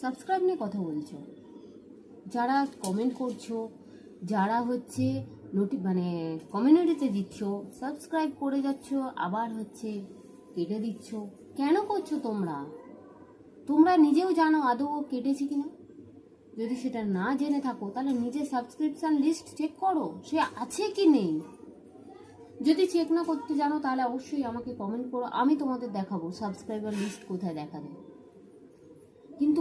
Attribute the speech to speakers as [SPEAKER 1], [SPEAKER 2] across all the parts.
[SPEAKER 1] Subscribe নিয়ে কথা বলছো, যারা কমেন্ট করছো, যারা কমিউনিটিতে দিচ্ছ, সাবস্ক্রাইব করে যাচ্ছ, আবার কেটে দিচ্ছ। কেন করছো তোমরা নিজেও জানো আদৌ কেটেছি কিনা? যদি সেটা না জেনে থাকো তাহলে নিজের সাবস্ক্রিপশন লিস্ট চেক করো, সে আছে কি নেই। যদি চেক না করতে জানো তাহলে অবশ্যই আমাকে কমেন্ট করো, আমি তোমাদের দেখাবো সাবস্ক্রাইবার লিস্ট কোথায় দেখা যায়। কিন্তু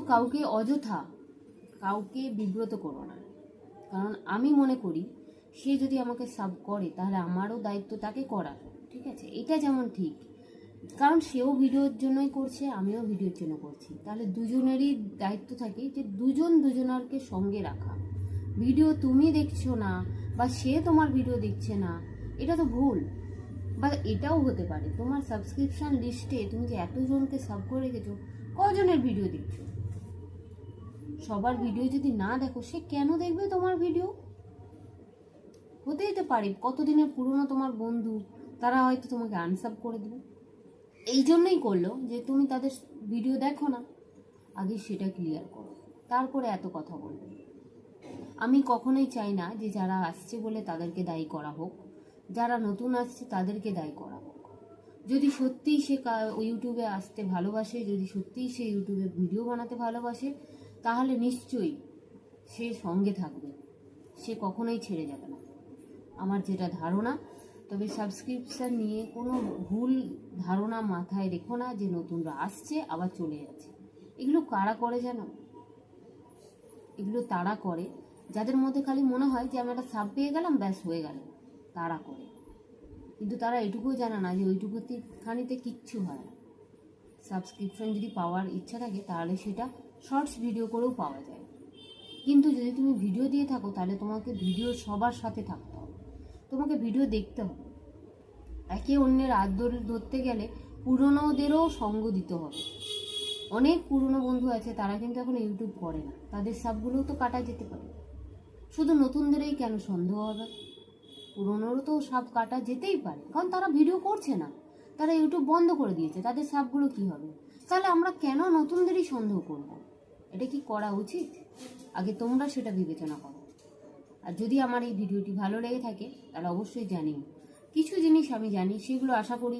[SPEAKER 1] কাউকে বিব্রত করো না, কারণ আমি মনে করি সে যদি আমাকে সাব করে তাহলে আমারও দায়িত্ব তাকে করার, ঠিক আছে? এটা যেমন ঠিক, কারণ সেও ভিডিওর জন্যই করছে, আমিও ভিডিওর জন্য করছি, তাহলে দুজনেরই দায়িত্ব থাকে যে দুজনকে সঙ্গে রাখা। ভিডিও তুমি দেখছো না বা সে তোমার ভিডিও দেখছে না, এটা তো ভুল। বা এটাও হতে পারে তোমার সাবস্ক্রিপশন লিস্টে তুমি যে এতজনকে সাব করে রেখেছো, কজনের ভিডিও দেখছো? সবার ভিডিও যদি না দেখো, সে কেন দেখবে তোমার ভিডিও? হতেই তো পারে কতদিনের পুরনো তোমার বন্ধু, তারা হয়তো তোমাকে আনসাব করে দেবে। এই জন্যই করলো যে তুমি তাদের ভিডিও দেখো না, আগে সেটা ক্লিয়ার করো, তারপরে এত কথা বলবে। আমি কখনোই চাই না যে যারা আসছে বলে তাদেরকে দায়ী করা হোক, যারা নতুন আসছে তাদেরকে দায়ী করা হোক। যদি সত্যিই সে ইউটিউবে আসতে ভালোবাসে, যদি সত্যিই সে ইউটিউবে ভিডিও বানাতে ভালোবাসে, তাহলে নিশ্চয়ই সে সঙ্গে থাকবে, সে কখনোই ছেড়ে যাবে না, আমার যেটা ধারণা। তবে সাবস্ক্রিপশান নিয়ে কোনো ভুল ধারণা মাথায় রেখো না যে নতুনরা আসছে আবার চলে যাচ্ছে। এগুলো কারা করে জানো? এগুলো তারা করে যাদের মধ্যে খালি মনে হয় যে আমি একটা সাব পেয়ে গেলাম, ব্যাস হয়ে গেল, তারা করে। কিন্তু তারা এটুকুও জানে না যে ওইটুকুতে খানিতে কিচ্ছু হয় না। সাবস্ক্রিপশন যদি পাওয়ার ইচ্ছা থাকে তাহলে সেটা শর্টস ভিডিও করেও পাওয়া যায়। কিন্তু যদি তুমি ভিডিও দিয়ে থাকো তাহলে তোমাকে ভিডিও সবার সাথে থাকতে হবে, তোমাকে ভিডিও দেখতে হবে। একে অন্যের ধরতে গেলে পুরনোদেরও সঙ্গ দিতে হবে। অনেক পুরনো বন্ধু আছে, তারা কিন্তু এখন ইউটিউব করে না, তাদের সাবগুলোও তো কাটা যেতে পারে। শুধু নতুনদেরই কেন সন্দেহ হবে? পুরনোরও তো সাব কাটা যেতেই পারে, কারণ তারা ভিডিও করছে না, তারা ইউটিউব বন্ধ করে দিয়েছে, তাদের সাবগুলো কি হবে? তাহলে আমরা কেন নতুনদেরই সন্দেহ করব? এটা কি করা উচিত? আগে তোমরা সেটা বিবেচনা করো। আর যদি আমার এই ভিডিওটি ভালো লেগে থাকে তাহলে অবশ্যই জানিও। কিছু জিনিস আমি জানি, সেগুলো আশা করি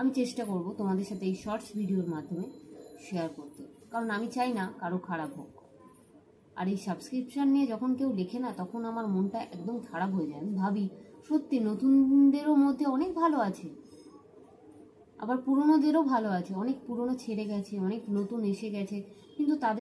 [SPEAKER 1] আমি চেষ্টা করব তোমাদের সাথে এই শর্টস ভিডিওর মাধ্যমে শেয়ার করতে, কারণ আমি চাই না কারো খারাপ হোক। আর এই সাবস্ক্রিপশান নিয়ে যখন কেউ লেখে না, তখন আমার মনটা একদম খারাপ হয়ে যায়। আমি ভাবি সত্যি নতুনদেরও মধ্যে অনেক ভালো আছে, আবার পুরনোদেরও ভালো আছে, অনেক পুরনো ছেড়ে গেছে, অনেক নতুন এসে গেছে, কিন্তু তাদের